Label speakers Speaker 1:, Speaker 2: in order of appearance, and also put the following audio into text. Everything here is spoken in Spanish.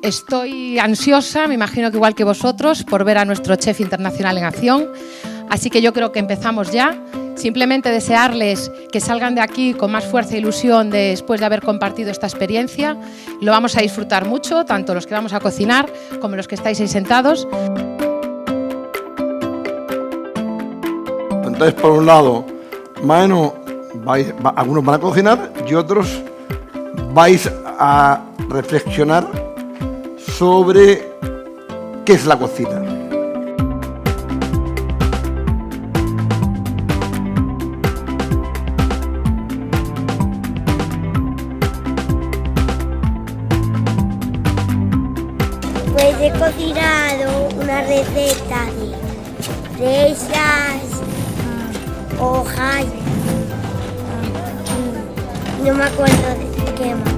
Speaker 1: Estoy ansiosa, me imagino que igual que vosotros, por ver a nuestro chef internacional en acción. Así que yo creo que empezamos ya. Simplemente desearles que salgan de aquí con más fuerza e ilusión después de haber compartido esta experiencia. Lo vamos a disfrutar mucho, tanto los que vamos a cocinar como los que estáis ahí sentados.
Speaker 2: Entonces, por un lado, algunos van a cocinar y otros vais a reflexionar sobre qué es la cocina.
Speaker 3: Pues he cocinado una receta de esas hojas, no me acuerdo de qué más.